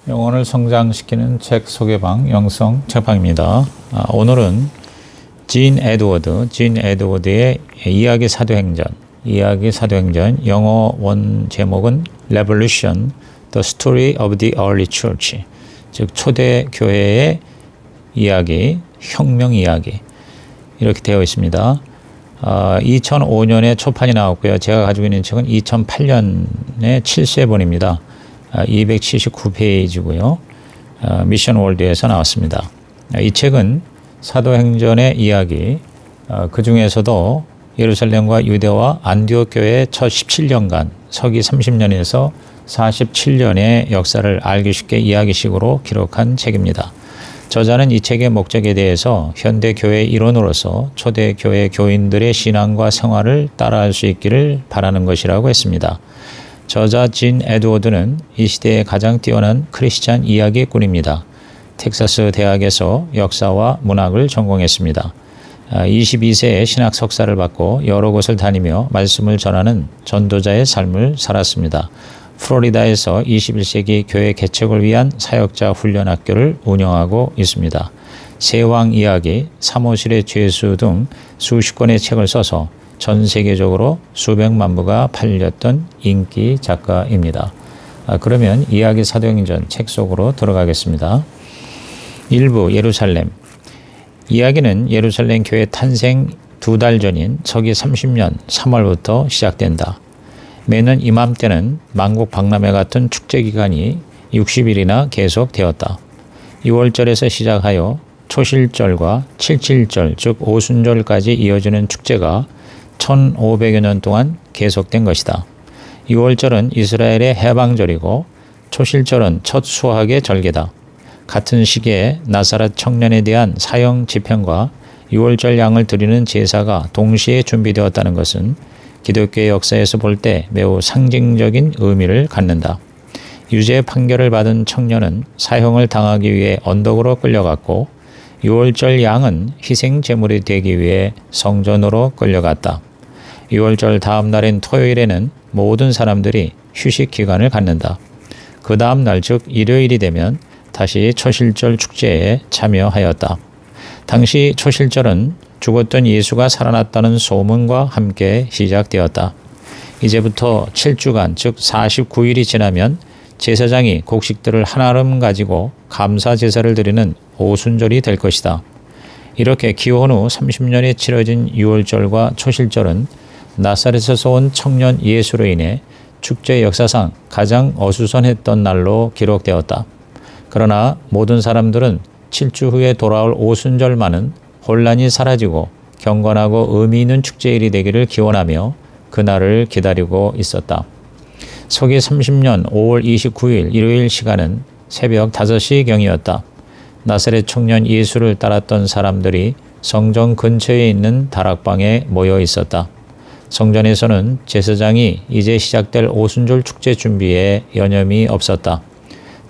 영혼을 성장시키는 책 소개방 영성 책방입니다. 오늘은 진 에드워드의 이야기 사도행전, 영어 원 제목은 Revolution, The Story of the Early Church, 즉 초대 교회의 이야기, 혁명 이야기 이렇게 되어 있습니다. 2005년에 초판이 나왔고요. 제가 가지고 있는 책은 2008년에 7세본입니다. 279페이지고요. 미션 월드에서 나왔습니다. 이 책은 사도행전의 이야기, 그 중에서도 예루살렘과 유대와 안디옥 교회의 첫 17년간 서기 30년에서 47년의 역사를 알기 쉽게 이야기식으로 기록한 책입니다. 저자는 이 책의 목적에 대해서 현대 교회의 일원으로서 초대 교회 교인들의 신앙과 생활을 따라할 수 있기를 바라는 것이라고 했습니다. 저자 진 에드워드는 이 시대의 가장 뛰어난 크리스찬 이야기꾼입니다. 텍사스 대학에서 역사와 문학을 전공했습니다. 22세에 신학 석사를 받고 여러 곳을 다니며 말씀을 전하는 전도자의 삶을 살았습니다. 플로리다에서 21세기 교회 개척을 위한 사역자 훈련 학교를 운영하고 있습니다. 세왕 이야기, 사무실의 죄수 등 수십 권의 책을 써서 전 세계적으로 수백만 부가 팔렸던 인기 작가입니다. 그러면 이야기 사도행전 책 속으로 들어가겠습니다. 1부 예루살렘. 이야기는 예루살렘 교회 탄생 2달 전인 서기 30년 3월부터 시작된다. 매년 이맘때는 만국 박람회 같은 축제 기간이 60일이나 계속되었다. 6월절에서 시작하여 초실절과 칠칠절 즉 오순절까지 이어지는 축제가 1500여 년 동안 계속된 것이다. 6월절은 이스라엘의 해방절이고 초실절은 첫 수학의 절개다. 같은 시기에 나사렛 청년에 대한 사형 집행과 6월절 양을 드리는 제사가 동시에 준비되었다는 것은 기독교의 역사에서 볼 때 매우 상징적인 의미를 갖는다. 유죄 판결을 받은 청년은 사형을 당하기 위해 언덕으로 끌려갔고 6월절 양은 희생 제물이 되기 위해 성전으로 끌려갔다. 6월절 다음 날인 토요일에는 모든 사람들이 휴식 기간을 갖는다. 그 다음 날 즉 일요일이 되면 다시 초실절 축제에 참여하였다. 당시 초실절은 죽었던 예수가 살아났다는 소문과 함께 시작되었다. 이제부터 7주간 즉 49일이 지나면 제사장이 곡식들을 한아름 가지고 감사 제사를 드리는 오순절이 될 것이다. 이렇게 기원 후 30년이 치러진 6월절과 초실절은 나사렛에서 온 청년 예수로 인해 축제 역사상 가장 어수선했던 날로 기록되었다. 그러나 모든 사람들은 7주 후에 돌아올 오순절만은 혼란이 사라지고 경건하고 의미 있는 축제일이 되기를 기원하며 그날을 기다리고 있었다. 서기 30년 5월 29일 일요일 시간은 새벽 5시경이었다. 나사렛 청년 예수를 따랐던 사람들이 성전 근처에 있는 다락방에 모여 있었다. 성전에서는 제사장이 이제 시작될 오순절 축제 준비에 여념이 없었다.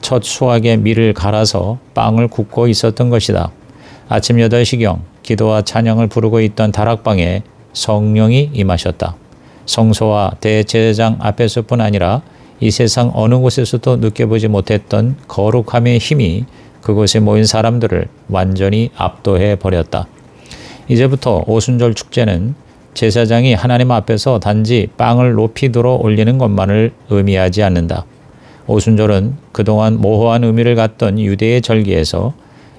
첫 수확의 밀을 갈아서 빵을 굽고 있었던 것이다. 아침 8시경 기도와 찬양을 부르고 있던 다락방에 성령이 임하셨다. 성소와 대제사장 앞에서뿐 아니라 이 세상 어느 곳에서도 느껴보지 못했던 거룩함의 힘이 그곳에 모인 사람들을 완전히 압도해 버렸다. 이제부터 오순절 축제는 제사장이 하나님 앞에서 단지 빵을 높이 들어 올리는 것만을 의미하지 않는다. 오순절은 그동안 모호한 의미를 갖던 유대의 절기에서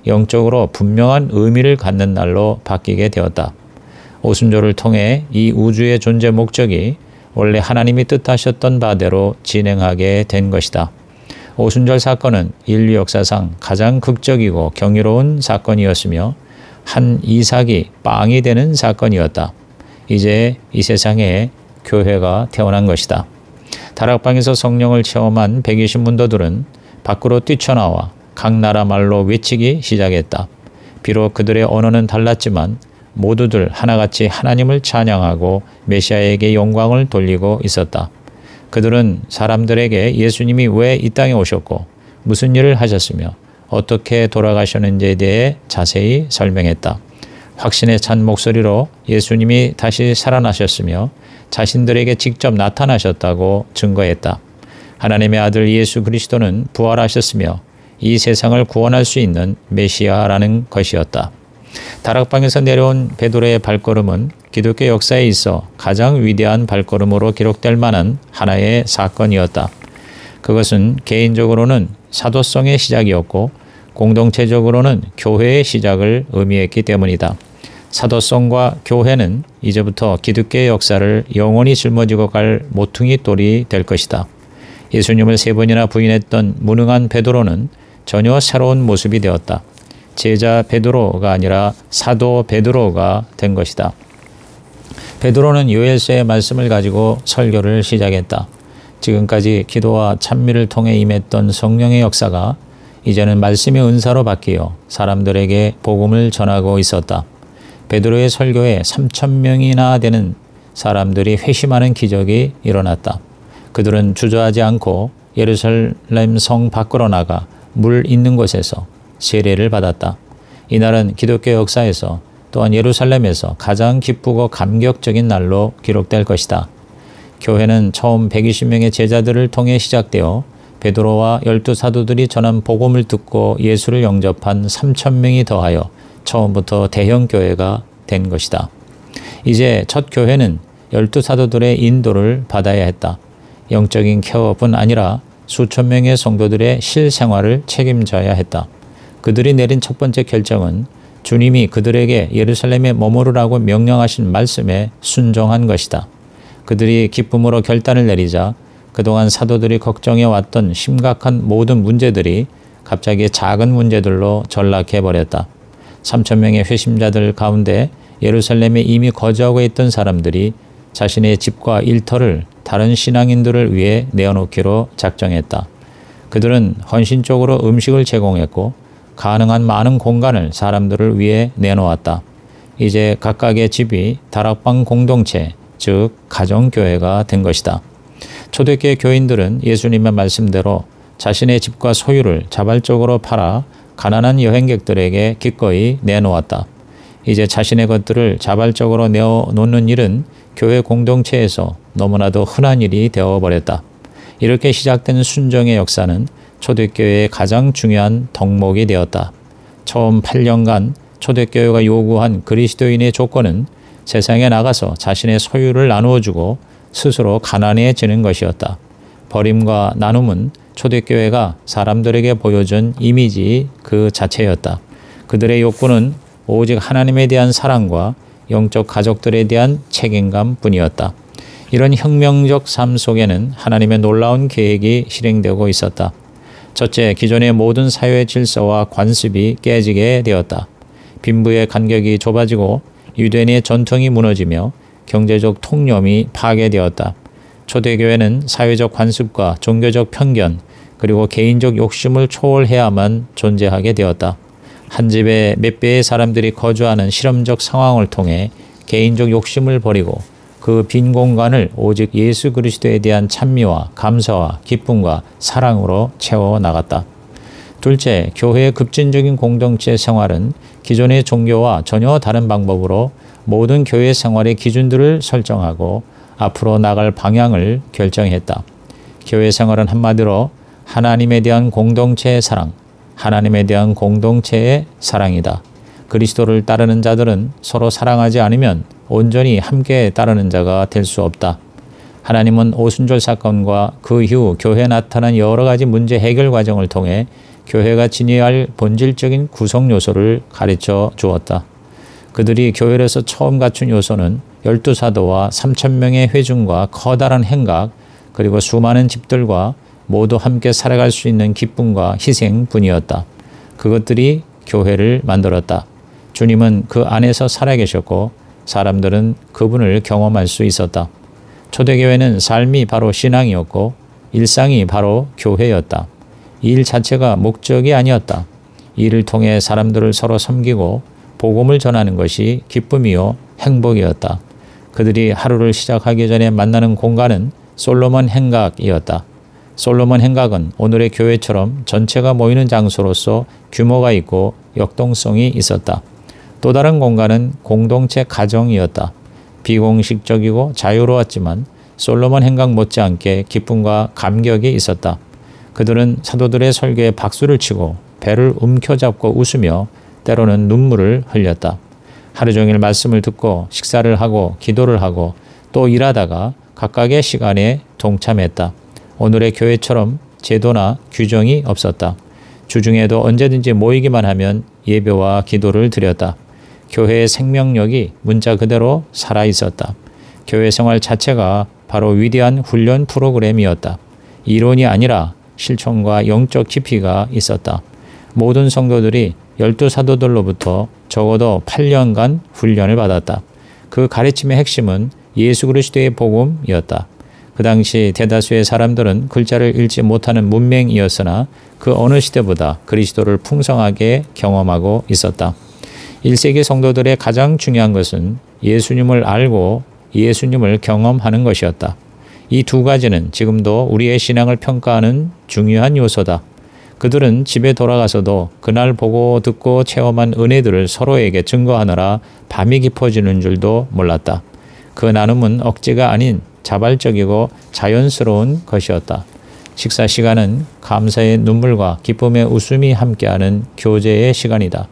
영적으로 분명한 의미를 갖는 날로 바뀌게 되었다. 오순절을 통해 이 우주의 존재 목적이 원래 하나님이 뜻하셨던 바대로 진행하게 된 것이다. 오순절 사건은 인류 역사상 가장 극적이고 경이로운 사건이었으며 한 이삭이 빵이 되는 사건이었다. 이제 이 세상에 교회가 태어난 것이다. 다락방에서 성령을 체험한 120문도들은 밖으로 뛰쳐나와 각 나라 말로 외치기 시작했다. 비록 그들의 언어는 달랐지만 모두들 하나같이 하나님을 찬양하고 메시아에게 영광을 돌리고 있었다. 그들은 사람들에게 예수님이 왜 이 땅에 오셨고 무슨 일을 하셨으며 어떻게 돌아가셨는지에 대해 자세히 설명했다. 확신에 찬 목소리로 예수님이 다시 살아나셨으며 자신들에게 직접 나타나셨다고 증거했다. 하나님의 아들 예수 그리스도는 부활하셨으며 이 세상을 구원할 수 있는 메시아라는 것이었다. 다락방에서 내려온 베드로의 발걸음은 기독교 역사에 있어 가장 위대한 발걸음으로 기록될 만한 하나의 사건이었다. 그것은 개인적으로는 사도성의 시작이었고 공동체적으로는 교회의 시작을 의미했기 때문이다. 사도성과 교회는 이제부터 기독교의 역사를 영원히 짊어지고 갈 모퉁이 돌이 될 것이다. 예수님을 3번이나 부인했던 무능한 베드로는 전혀 새로운 모습이 되었다. 제자 베드로가 아니라 사도 베드로가 된 것이다. 베드로는 요엘서의 말씀을 가지고 설교를 시작했다. 지금까지 기도와 찬미를 통해 임했던 성령의 역사가 이제는 말씀의 은사로 바뀌어 사람들에게 복음을 전하고 있었다. 베드로의 설교에 3,000명이나 되는 사람들이 회심하는 기적이 일어났다. 그들은 주저하지 않고 예루살렘 성 밖으로 나가 물 있는 곳에서 세례를 받았다. 이날은 기독교 역사에서 또한 예루살렘에서 가장 기쁘고 감격적인 날로 기록될 것이다. 교회는 처음 120명의 제자들을 통해 시작되어 베드로와 12사도들이 전한 복음을 듣고 예수를 영접한 3,000명이 더하여 처음부터 대형 교회가 된 것이다. 이제 첫 교회는 12사도들의 인도를 받아야 했다. 영적인 케어뿐 아니라 수천 명의 성도들의 실생활을 책임져야 했다. 그들이 내린 첫 번째 결정은 주님이 그들에게 예루살렘에 머무르라고 명령하신 말씀에 순종한 것이다. 그들이 기쁨으로 결단을 내리자 그동안 사도들이 걱정해왔던 심각한 모든 문제들이 갑자기 작은 문제들로 전락해버렸다. 3,000명의 회심자들 가운데 예루살렘에 이미 거주하고 있던 사람들이 자신의 집과 일터를 다른 신앙인들을 위해 내어놓기로 작정했다. 그들은 헌신적으로 음식을 제공했고 가능한 많은 공간을 사람들을 위해 내놓았다. 이제 각각의 집이 다락방 공동체, 즉 가정교회가 된 것이다. 초대교회 교인들은 예수님의 말씀대로 자신의 집과 소유를 자발적으로 팔아 가난한 여행객들에게 기꺼이 내놓았다. 이제 자신의 것들을 자발적으로 내어놓는 일은 교회 공동체에서 너무나도 흔한 일이 되어버렸다. 이렇게 시작된 순종의 역사는 초대교회의 가장 중요한 덕목이 되었다. 처음 8년간 초대교회가 요구한 그리스도인의 조건은 세상에 나가서 자신의 소유를 나누어주고 스스로 가난해지는 것이었다. 버림과 나눔은 초대교회가 사람들에게 보여준 이미지 그 자체였다. 그들의 욕구는 오직 하나님에 대한 사랑과 영적 가족들에 대한 책임감 뿐이었다. 이런 혁명적 삶 속에는 하나님의 놀라운 계획이 실행되고 있었다. 첫째, 기존의 모든 사회 질서와 관습이 깨지게 되었다. 빈부의 간격이 좁아지고 유대인의 전통이 무너지며 경제적 통념이 파괴되었다. 초대교회는 사회적 관습과 종교적 편견 그리고 개인적 욕심을 초월해야만 존재하게 되었다. 한 집에 몇 배의 사람들이 거주하는 실험적 상황을 통해 개인적 욕심을 버리고 그 빈 공간을 오직 예수 그리스도에 대한 찬미와 감사와 기쁨과 사랑으로 채워나갔다. 둘째, 교회의 급진적인 공동체 생활은 기존의 종교와 전혀 다른 방법으로 모든 교회 생활의 기준들을 설정하고 앞으로 나갈 방향을 결정했다. 교회 생활은 한마디로 하나님에 대한 공동체의 사랑, 하나님에 대한 공동체의 사랑이다. 그리스도를 따르는 자들은 서로 사랑하지 않으면 온전히 함께 따르는 자가 될 수 없다. 하나님은 오순절 사건과 그 이후 교회에 나타난 여러 가지 문제 해결 과정을 통해 교회가 지녀야 할 본질적인 구성 요소를 가르쳐 주었다. 그들이 교회에서 처음 갖춘 요소는 12사도와 3,000명의 회중과 커다란 행각 그리고 수많은 집들과 모두 함께 살아갈 수 있는 기쁨과 희생뿐이었다. 그것들이 교회를 만들었다. 주님은 그 안에서 살아계셨고 사람들은 그분을 경험할 수 있었다. 초대교회는 삶이 바로 신앙이었고 일상이 바로 교회였다. 일 자체가 목적이 아니었다. 이를 통해 사람들을 서로 섬기고 복음을 전하는 것이 기쁨이요 행복이었다. 그들이 하루를 시작하기 전에 만나는 공간은 솔로몬 행각이었다. 솔로몬 행각은 오늘의 교회처럼 전체가 모이는 장소로서 규모가 있고 역동성이 있었다. 또 다른 공간은 공동체 가정이었다. 비공식적이고 자유로웠지만 솔로몬 행각 못지않게 기쁨과 감격이 있었다. 그들은 사도들의 설교에 박수를 치고 배를 움켜잡고 웃으며 때로는 눈물을 흘렸다. 하루 종일 말씀을 듣고 식사를 하고 기도를 하고 또 일하다가 각각의 시간에 동참했다. 오늘의 교회처럼 제도나 규정이 없었다. 주중에도 언제든지 모이기만 하면 예배와 기도를 드렸다. 교회의 생명력이 문자 그대로 살아있었다. 교회 생활 자체가 바로 위대한 훈련 프로그램이었다. 이론이 아니라 실천과 영적 깊이가 있었다. 모든 성도들이 12사도들로부터 적어도 8년간 훈련을 받았다. 그 가르침의 핵심은 예수 그리스도의 복음이었다. 그 당시 대다수의 사람들은 글자를 읽지 못하는 문맹이었으나 그 어느 시대보다 그리스도를 풍성하게 경험하고 있었다. 1세기 성도들의 가장 중요한 것은 예수님을 알고 예수님을 경험하는 것이었다. 이 두 가지는 지금도 우리의 신앙을 평가하는 중요한 요소다. 그들은 집에 돌아가서도 그날 보고 듣고 체험한 은혜들을 서로에게 증거하느라 밤이 깊어지는 줄도 몰랐다. 그 나눔은 억지가 아닌 자발적이고 자연스러운 것이었다. 식사 시간은 감사의 눈물과 기쁨의 웃음이 함께하는 교제의 시간이다.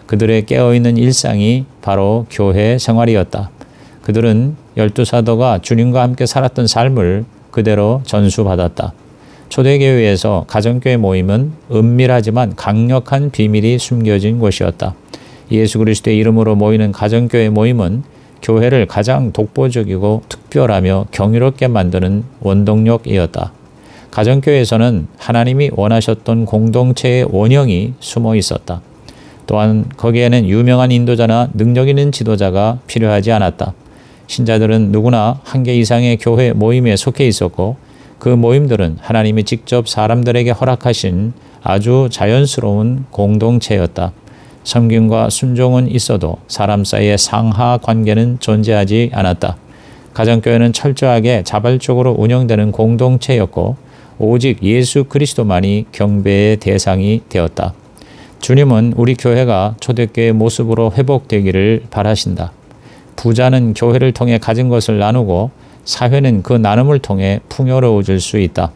그들의 깨어있는 일상이 바로 교회 생활이었다. 그들은 12사도가 주님과 함께 살았던 삶을 그대로 전수받았다. 초대교회에서 가정교회 모임은 은밀하지만 강력한 비밀이 숨겨진 곳이었다. 예수 그리스도의 이름으로 모이는 가정교회 모임은 교회를 가장 독보적이고 특별하며 경이롭게 만드는 원동력이었다. 가정교회에서는 하나님이 원하셨던 공동체의 원형이 숨어 있었다. 또한 거기에는 유명한 인도자나 능력 있는 지도자가 필요하지 않았다. 신자들은 누구나 한 개 이상의 교회 모임에 속해 있었고 그 모임들은 하나님이 직접 사람들에게 허락하신 아주 자연스러운 공동체였다. 섬김과 순종은 있어도 사람 사이의 상하 관계는 존재하지 않았다. 가정교회는 철저하게 자발적으로 운영되는 공동체였고 오직 예수 그리스도만이 경배의 대상이 되었다. 주님은 우리 교회가 초대교회의 모습으로 회복되기를 바라신다. 부자는 교회를 통해 가진 것을 나누고 사회는 그 나눔을 통해 풍요로워질 수 있다.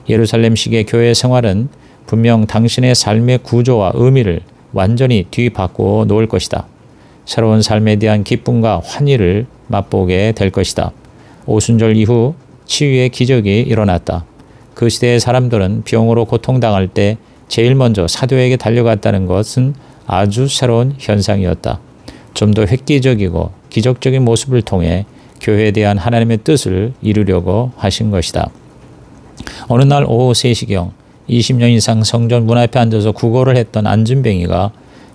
예루살렘식의 교회 생활은 분명 당신의 삶의 구조와 의미를 완전히 뒤바꾸어 놓을 것이다. 새로운 삶에 대한 기쁨과 환희를 맛보게 될 것이다. 오순절 이후 치유의 기적이 일어났다. 그 시대의 사람들은 병으로 고통당할 때 제일 먼저 사도에게 달려갔다는 것은 아주 새로운 현상이었다. 좀 더 획기적이고 기적적인 모습을 통해 교회에 대한 하나님의 뜻을 이루려고 하신 것이다. 어느 날 오후 3시경 20년 이상 성전 문 앞에 앉아서 구걸을 했던 안진뱅이가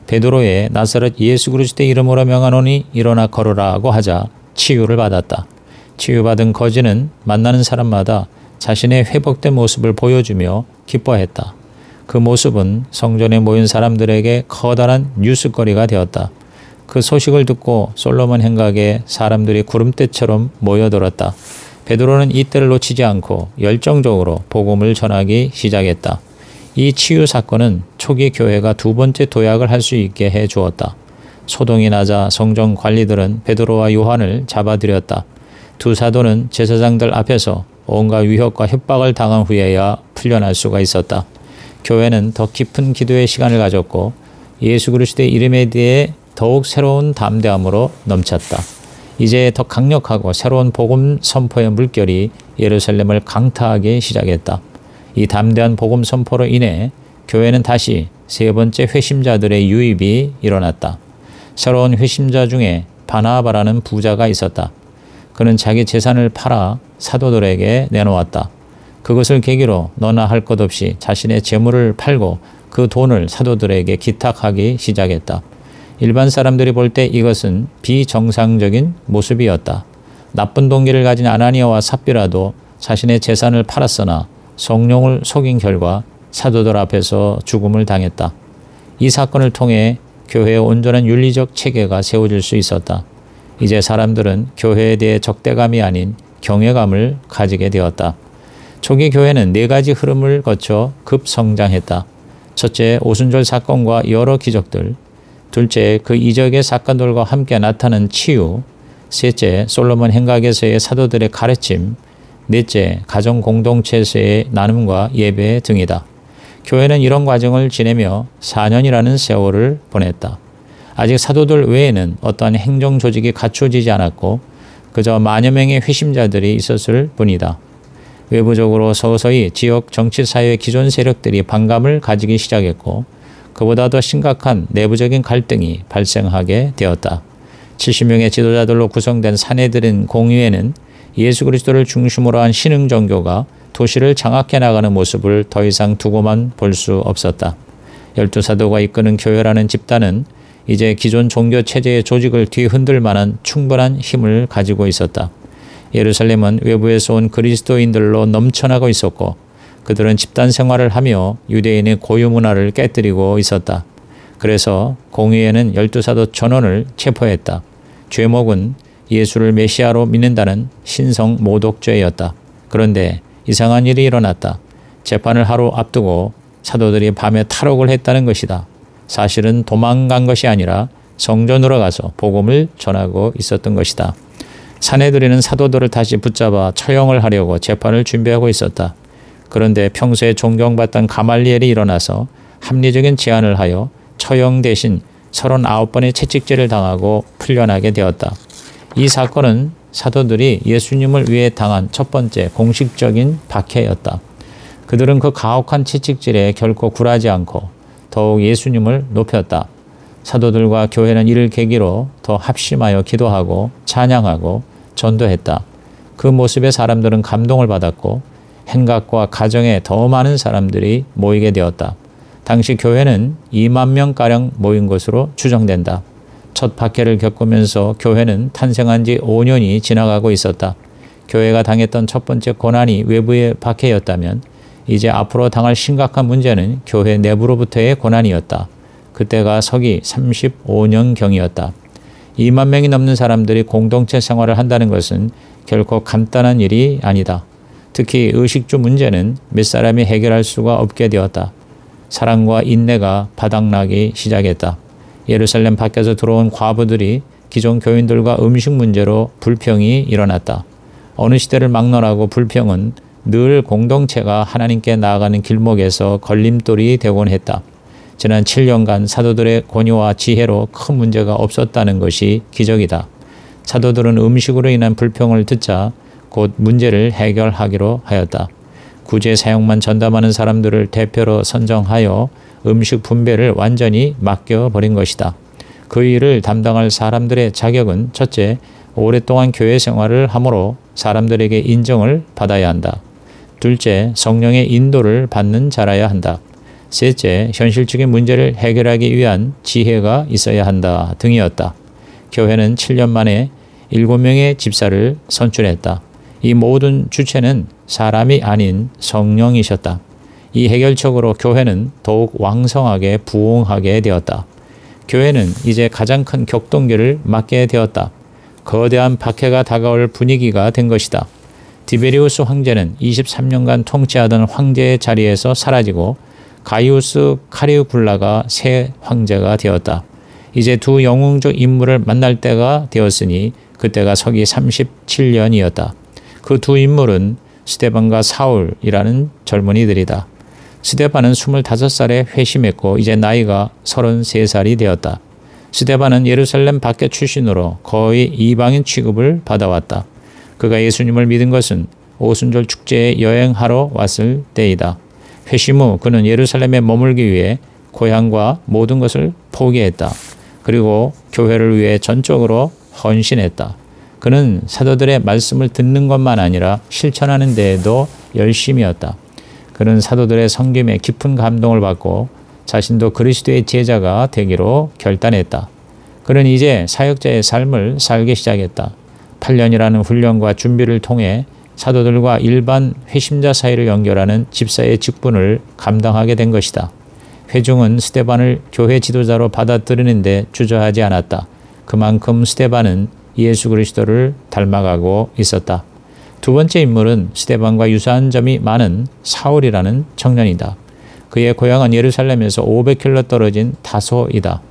베드로의 나사렛 예수 그리스도의 이름으로 명하노니 일어나 걸으라고 하자 치유를 받았다. 치유받은 거지는 만나는 사람마다 자신의 회복된 모습을 보여주며 기뻐했다. 그 모습은 성전에 모인 사람들에게 커다란 뉴스거리가 되었다. 그 소식을 듣고 솔로몬 행각에 사람들이 구름대처럼 모여들었다. 베드로는 이때를 놓치지 않고 열정적으로 복음을 전하기 시작했다. 이 치유 사건은 초기 교회가 두 번째 도약을 할 수 있게 해 주었다. 소동이 나자 성전 관리들은 베드로와 요한을 잡아들였다. 두 사도는 제사장들 앞에서 온갖 위협과 협박을 당한 후에야 풀려날 수가 있었다. 교회는 더 깊은 기도의 시간을 가졌고 예수 그리스도의 이름에 대해 더욱 새로운 담대함으로 넘쳤다. 이제 더 강력하고 새로운 복음 선포의 물결이 예루살렘을 강타하기 시작했다. 이 담대한 복음 선포로 인해 교회는 다시 세 번째 회심자들의 유입이 일어났다. 새로운 회심자 중에 바나바라는 부자가 있었다. 그는 자기 재산을 팔아 사도들에게 내놓았다. 그것을 계기로 너나 할 것 없이 자신의 재물을 팔고 그 돈을 사도들에게 기탁하기 시작했다. 일반 사람들이 볼 때 이것은 비정상적인 모습이었다. 나쁜 동기를 가진 아나니아와 삽비라도 자신의 재산을 팔았으나 성령을 속인 결과 사도들 앞에서 죽음을 당했다. 이 사건을 통해 교회의 온전한 윤리적 체계가 세워질 수 있었다. 이제 사람들은 교회에 대해 적대감이 아닌 경외감을 가지게 되었다. 초기 교회는 4가지 흐름을 거쳐 급성장했다. 첫째, 오순절 사건과 여러 기적들. 둘째, 그 이적의 사건들과 함께 나타난 치유. 셋째, 솔로몬 행각에서의 사도들의 가르침. 넷째, 가정 공동체에서의 나눔과 예배 등이다. 교회는 이런 과정을 지내며 4년이라는 세월을 보냈다. 아직 사도들 외에는 어떠한 행정 조직이 갖춰지지 않았고 그저 만여 명의 회심자들이 있었을 뿐이다. 외부적으로 서서히 지역 정치사회의 기존 세력들이 반감을 가지기 시작했고 그보다 더 심각한 내부적인 갈등이 발생하게 되었다. 70명의 지도자들로 구성된 사내들인 공의회는 예수 그리스도를 중심으로 한 신흥 종교가 도시를 장악해 나가는 모습을 더 이상 두고만 볼 수 없었다. 12사도가 이끄는 교회라는 집단은 이제 기존 종교 체제의 조직을 뒤흔들 만한 충분한 힘을 가지고 있었다. 예루살렘은 외부에서 온 그리스도인들로 넘쳐나고 있었고 그들은 집단 생활을 하며 유대인의 고유 문화를 깨뜨리고 있었다. 그래서 공의회는 12사도 전원을 체포했다. 죄목은 예수를 메시아로 믿는다는 신성 모독죄였다. 그런데 이상한 일이 일어났다. 재판을 하루 앞두고 사도들이 밤에 탈옥을 했다는 것이다. 사실은 도망간 것이 아니라 성전으로 가서 복음을 전하고 있었던 것이다. 사내들이는 사도들을 다시 붙잡아 처형을 하려고 재판을 준비하고 있었다. 그런데 평소에 존경받던 가말리엘이 일어나서 합리적인 제안을 하여 처형 대신 39번의 채찍질을 당하고 풀려나게 되었다. 이 사건은 사도들이 예수님을 위해 당한 첫 번째 공식적인 박해였다. 그들은 그 가혹한 채찍질에 결코 굴하지 않고 더욱 예수님을 높였다. 사도들과 교회는 이를 계기로 더 합심하여 기도하고 찬양하고 전도했다. 그 모습에 사람들은 감동을 받았고 행각과 가정에 더 많은 사람들이 모이게 되었다. 당시 교회는 2만 명가량 모인 것으로 추정된다. 첫 박해를 겪으면서 교회는 탄생한 지 5년이 지나가고 있었다. 교회가 당했던 첫 번째 고난이 외부의 박해였다면 이제 앞으로 당할 심각한 문제는 교회 내부로부터의 고난이었다. 그때가 서기 35년경이었다. 2만 명이 넘는 사람들이 공동체 생활을 한다는 것은 결코 간단한 일이 아니다. 특히 의식주 문제는 몇 사람이 해결할 수가 없게 되었다. 사랑과 인내가 바닥나기 시작했다. 예루살렘 밖에서 들어온 과부들이 기존 교인들과 음식 문제로 불평이 일어났다. 어느 시대를 막론하고 불평은 늘 공동체가 하나님께 나아가는 길목에서 걸림돌이 되곤 했다. 지난 7년간 사도들의 권위와 지혜로 큰 문제가 없었다는 것이 기적이다. 사도들은 음식으로 인한 불평을 듣자 곧 문제를 해결하기로 하였다. 구제 사역만 전담하는 사람들을 대표로 선정하여 음식 분배를 완전히 맡겨버린 것이다. 그 일을 담당할 사람들의 자격은 첫째, 오랫동안 교회 생활을 함으로 사람들에게 인정을 받아야 한다. 둘째, 성령의 인도를 받는 자라야 한다. 셋째, 현실적인 문제를 해결하기 위한 지혜가 있어야 한다 등이었다. 교회는 7년 만에 7명의 집사를 선출했다. 이 모든 주체는 사람이 아닌 성령이셨다. 이 해결책으로 교회는 더욱 왕성하게 부흥하게 되었다. 교회는 이제 가장 큰 격동기를 맞게 되었다. 거대한 박해가 다가올 분위기가 된 것이다. 디베리우스 황제는 23년간 통치하던 황제의 자리에서 사라지고 가이우스 카리우굴라가 새 황제가 되었다. 이제 두 영웅적 인물을 만날 때가 되었으니 그때가 서기 37년이었다. 그 두 인물은 스데반과 사울이라는 젊은이들이다. 스데반은 25살에 회심했고 이제 나이가 33살이 되었다. 스데반은 예루살렘 밖의 출신으로 거의 이방인 취급을 받아왔다. 그가 예수님을 믿은 것은 오순절 축제에 여행하러 왔을 때이다. 회심 후 그는 예루살렘에 머물기 위해 고향과 모든 것을 포기했다. 그리고 교회를 위해 전적으로 헌신했다. 그는 사도들의 말씀을 듣는 것만 아니라 실천하는 데에도 열심이었다. 그는 사도들의 섬김에 깊은 감동을 받고 자신도 그리스도의 제자가 되기로 결단했다. 그는 이제 사역자의 삶을 살기 시작했다. 8년이라는 훈련과 준비를 통해 사도들과 일반 회심자 사이를 연결하는 집사의 직분을 감당하게 된 것이다. 회중은 스데반을 교회 지도자로 받아들이는데 주저하지 않았다. 그만큼 스데반은 예수 그리스도를 닮아가고 있었다. 두 번째 인물은 스데반과 유사한 점이 많은 사울이라는 청년이다. 그의 고향은 예루살렘에서 500km 떨어진 다소이다.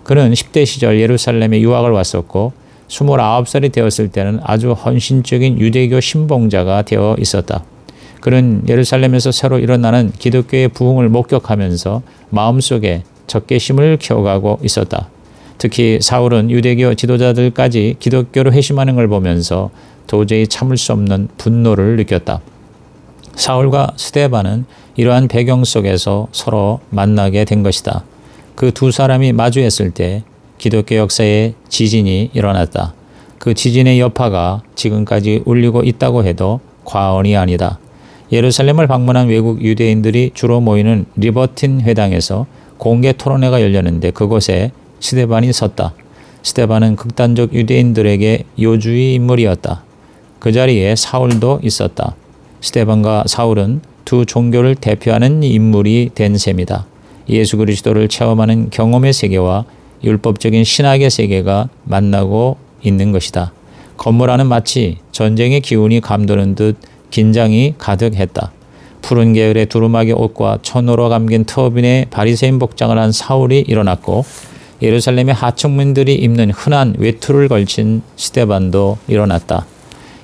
그는 10대 시절 예루살렘에 유학을 왔었고 29살이 되었을 때는 아주 헌신적인 유대교 신봉자가 되어 있었다. 그는 예루살렘에서 새로 일어나는 기독교의 부흥을 목격하면서 마음속에 적개심을 키워가고 있었다. 특히 사울은 유대교 지도자들까지 기독교로 회심하는 걸 보면서 도저히 참을 수 없는 분노를 느꼈다. 사울과 스데반은 이러한 배경 속에서 서로 만나게 된 것이다. 그 두 사람이 마주했을 때 기독교 역사에 지진이 일어났다. 그 지진의 여파가 지금까지 울리고 있다고 해도 과언이 아니다. 예루살렘을 방문한 외국 유대인들이 주로 모이는 리버틴 회당에서 공개 토론회가 열렸는데 그곳에 스데반이 섰다. 스데반은 극단적 유대인들에게 요주의 인물이었다. 그 자리에 사울도 있었다. 스데반과 사울은 두 종교를 대표하는 인물이 된 셈이다. 예수 그리스도를 체험하는 경험의 세계와 율법적인 신학의 세계가 만나고 있는 것이다. 건물 안은 마치 전쟁의 기운이 감도는 듯 긴장이 가득했다. 푸른 계열의 두루마기 옷과 천으로 감긴 터빈의 바리새인 복장을 한 사울이 일어났고 예루살렘의 하층민들이 입는 흔한 외투를 걸친 스데반도 일어났다.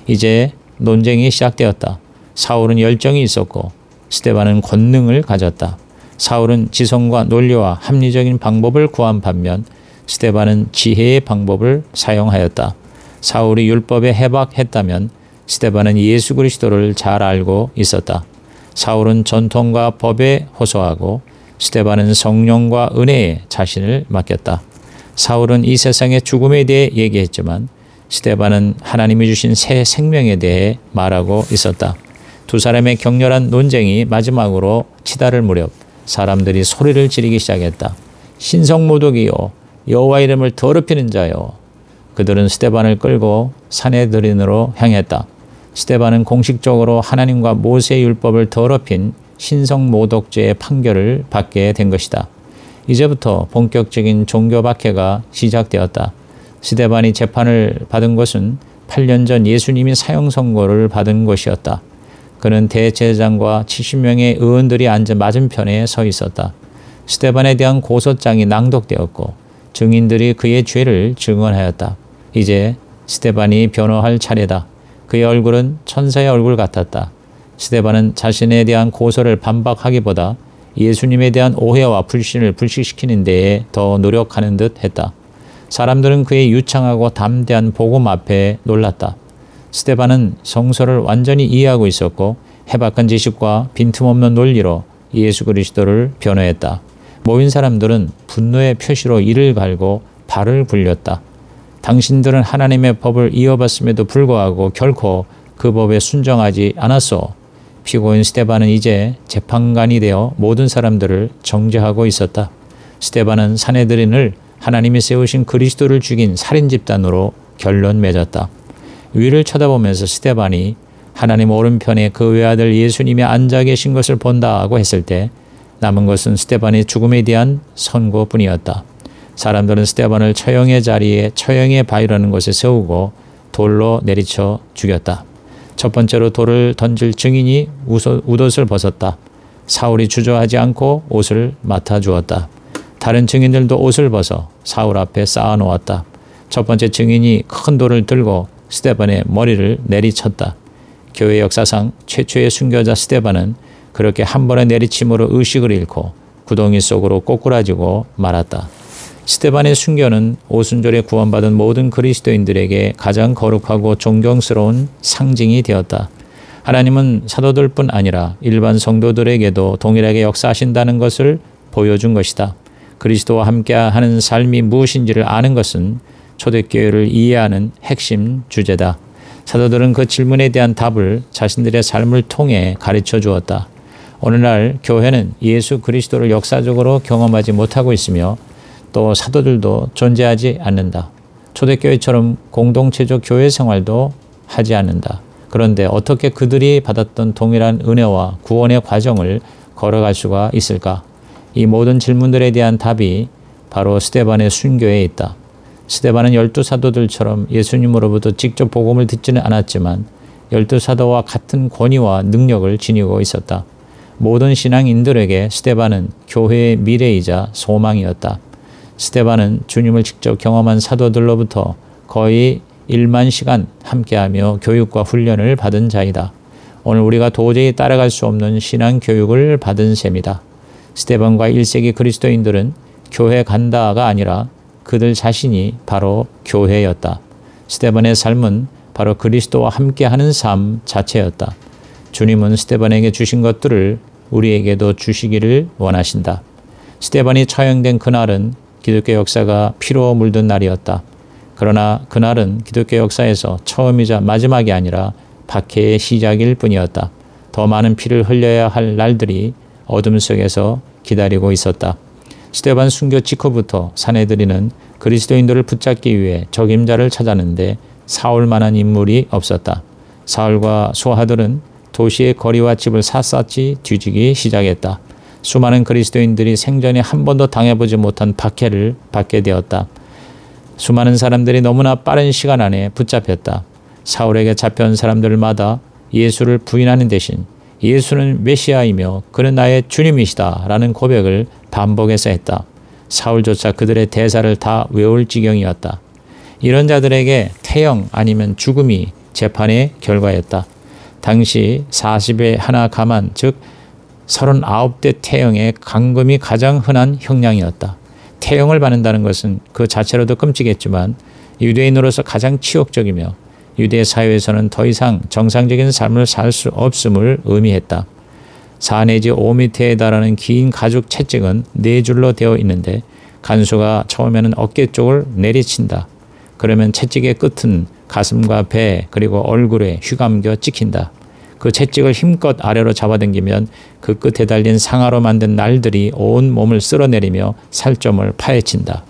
이제 논쟁이 시작되었다. 사울은 열정이 있었고 스데반은 권능을 가졌다. 사울은 지성과 논리와 합리적인 방법을 구한 반면 스데반은 지혜의 방법을 사용하였다. 사울이 율법에 해박했다면 스데반은 예수 그리스도를 잘 알고 있었다. 사울은 전통과 법에 호소하고 스데반은 성령과 은혜에 자신을 맡겼다. 사울은 이 세상의 죽음에 대해 얘기했지만 스데반은 하나님이 주신 새 생명에 대해 말하고 있었다. 두 사람의 격렬한 논쟁이 마지막으로 치달을 무렵 사람들이 소리를 지르기 시작했다. 신성모독이요 여호와 이름을 더럽히는 자요. 그들은 스데반을 끌고 사내들인으로 향했다. 스데반은 공식적으로 하나님과 모세의 율법을 더럽힌 신성모독죄의 판결을 받게 된 것이다. 이제부터 본격적인 종교 박해가 시작되었다. 스데반이 재판을 받은 것은 8년 전 예수님이 사형 선고를 받은 곳이었다. 그는 대제사장과 70명의 의원들이 앉은 맞은편에 서 있었다. 스데반에 대한 고소장이 낭독되었고 증인들이 그의 죄를 증언하였다. 이제 스데반이 변호할 차례다. 그의 얼굴은 천사의 얼굴 같았다. 스데반은 자신에 대한 고소를 반박하기보다 예수님에 대한 오해와 불신을 불식시키는 데에 더 노력하는 듯 했다. 사람들은 그의 유창하고 담대한 복음 앞에 놀랐다. 스데반은 성서를 완전히 이해하고 있었고 해박한 지식과 빈틈없는 논리로 예수 그리스도를 변호했다. 모인 사람들은 분노의 표시로 이를 갈고 발을 굴렸다. 당신들은 하나님의 법을 이어봤음에도 불구하고 결코 그 법에 순종하지 않았소. 피고인 스데반은 이제 재판관이 되어 모든 사람들을 정죄하고 있었다. 스데반은 사내들인을 하나님이 세우신 그리스도를 죽인 살인 집단으로 결론 맺었다. 위를 쳐다보면서 스데반이 하나님 오른편에 그 외아들 예수님이 앉아 계신 것을 본다고 했을 때 남은 것은 스데반의 죽음에 대한 선고뿐이었다. 사람들은 스데반을 처형의 자리에 처형의 바위라는 곳에 세우고 돌로 내리쳐 죽였다. 첫 번째로 돌을 던질 증인이 웃옷을 벗었다. 사울이 주저하지 않고 옷을 맡아주었다. 다른 증인들도 옷을 벗어 사울 앞에 쌓아놓았다. 첫 번째 증인이 큰 돌을 들고 스데반의 머리를 내리쳤다. 교회 역사상 최초의 순교자 스데반은 그렇게 한 번의 내리침으로 의식을 잃고 구덩이 속으로 꼬꾸라지고 말았다. 스데반의 순교는 오순절에 구원받은 모든 그리스도인들에게 가장 거룩하고 존경스러운 상징이 되었다. 하나님은 사도들뿐 아니라 일반 성도들에게도 동일하게 역사하신다는 것을 보여준 것이다. 그리스도와 함께하는 삶이 무엇인지를 아는 것은 초대교회를 이해하는 핵심 주제다. 사도들은 그 질문에 대한 답을 자신들의 삶을 통해 가르쳐 주었다. 오늘날 교회는 예수 그리스도를 역사적으로 경험하지 못하고 있으며 또 사도들도 존재하지 않는다. 초대교회처럼 공동체적 교회 생활도 하지 않는다. 그런데 어떻게 그들이 받았던 동일한 은혜와 구원의 과정을 걸어갈 수가 있을까? 이 모든 질문들에 대한 답이 바로 스데반의 순교에 있다. 스데반은 12사도들처럼 예수님으로부터 직접 복음을 듣지는 않았지만 12사도와 같은 권위와 능력을 지니고 있었다. 모든 신앙인들에게 스데반은 교회의 미래이자 소망이었다. 스데반은 주님을 직접 경험한 사도들로부터 거의 1만 시간 함께하며 교육과 훈련을 받은 자이다. 오늘 우리가 도저히 따라갈 수 없는 신앙 교육을 받은 셈이다. 스데반과 1세기 그리스도인들은 교회 간다가 아니라 그들 자신이 바로 교회였다. 스데반의 삶은 바로 그리스도와 함께하는 삶 자체였다. 주님은 스데반에게 주신 것들을 우리에게도 주시기를 원하신다. 스데반이 처형된 그날은 기독교 역사가 피로 물든 날이었다. 그러나 그날은 기독교 역사에서 처음이자 마지막이 아니라 박해의 시작일 뿐이었다. 더 많은 피를 흘려야 할 날들이 어둠 속에서 기다리고 있었다. 스데반 순교 직후부터 사내들이는 그리스도인들을 붙잡기 위해 적임자를 찾았는데 사울만한 인물이 없었다. 사울과 소하들은 도시의 거리와 집을 샅샅이 뒤지기 시작했다. 수많은 그리스도인들이 생전에 한 번도 당해보지 못한 박해를 받게 되었다. 수많은 사람들이 너무나 빠른 시간 안에 붙잡혔다. 사울에게 잡혀온 사람들마다 예수를 부인하는 대신 예수는 메시아이며 그는 나의 주님이시다 라는 고백을 반복해서 했다. 사울조차 그들의 대사를 다 외울 지경이었다. 이런 자들에게 태형 아니면 죽음이 재판의 결과였다. 당시 40의 하나 가만 즉 39대 태형의 강금이 가장 흔한 형량이었다. 태형을 받는다는 것은 그 자체로도 끔찍했지만 유대인으로서 가장 치욕적이며 유대 사회에서는 더 이상 정상적인 삶을 살 수 없음을 의미했다. 4 내지 5m에 달하는 긴 가죽 채찍은 4줄로 되어 있는데 간수가 처음에는 어깨 쪽을 내리친다. 그러면 채찍의 끝은 가슴과 배 그리고 얼굴에 휘감겨 찍힌다. 그 채찍을 힘껏 아래로 잡아당기면 그 끝에 달린 상아로 만든 날들이 온 몸을 쓸어내리며 살점을 파헤친다.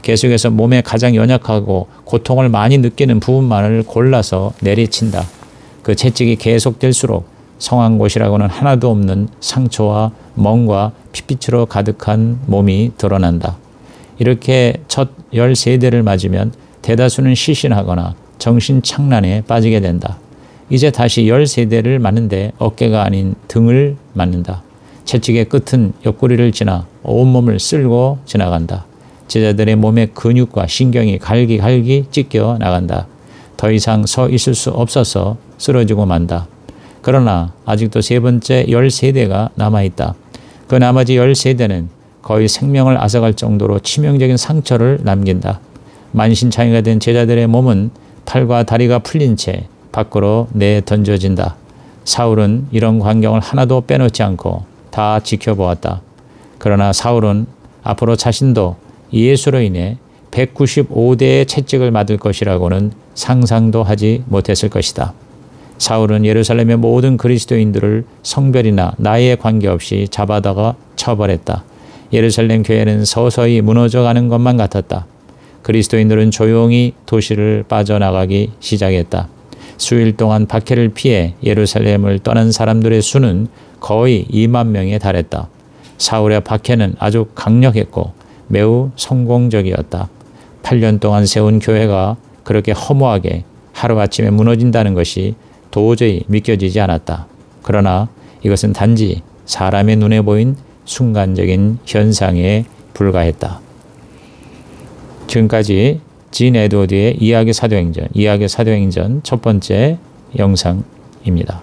계속해서 몸에 가장 연약하고 고통을 많이 느끼는 부분만을 골라서 내리친다. 그 채찍이 계속될수록 성한 곳이라고는 하나도 없는 상처와 멍과 핏빛으로 가득한 몸이 드러난다. 이렇게 첫 13대를 맞으면 대다수는 시신하거나 정신착란에 빠지게 된다. 이제 다시 13대를 맞는데 어깨가 아닌 등을 맞는다. 채찍의 끝은 옆구리를 지나 온몸을 쓸고 지나간다. 제자들의 몸의 근육과 신경이 갈기갈기 찢겨 나간다. 더 이상 서 있을 수 없어서 쓰러지고 만다. 그러나 아직도 세 번째 13대가 남아있다. 그 나머지 13대는 거의 생명을 앗아갈 정도로 치명적인 상처를 남긴다. 만신창이가 된 제자들의 몸은 팔과 다리가 풀린 채 밖으로 내던져진다. 사울은 이런 광경을 하나도 빼놓지 않고 다 지켜보았다. 그러나 사울은 앞으로 자신도 예수로 인해 195대의 채찍을 맞을 것이라고는 상상도 하지 못했을 것이다. 사울은 예루살렘의 모든 그리스도인들을 성별이나 나이에 관계없이 잡아다가 처벌했다. 예루살렘 교회는 서서히 무너져가는 것만 같았다. 그리스도인들은 조용히 도시를 빠져나가기 시작했다. 수일 동안 박해를 피해 예루살렘을 떠난 사람들의 수는 거의 2만 명에 달했다. 사울의 박해는 아주 강력했고 매우 성공적이었다. 8년 동안 세운 교회가 그렇게 허무하게 하루아침에 무너진다는 것이 도저히 믿겨지지 않았다. 그러나 이것은 단지 사람의 눈에 보인 순간적인 현상에 불과했다. 지금까지 진 에드워드의 이야기 사도행전 첫 번째 영상입니다.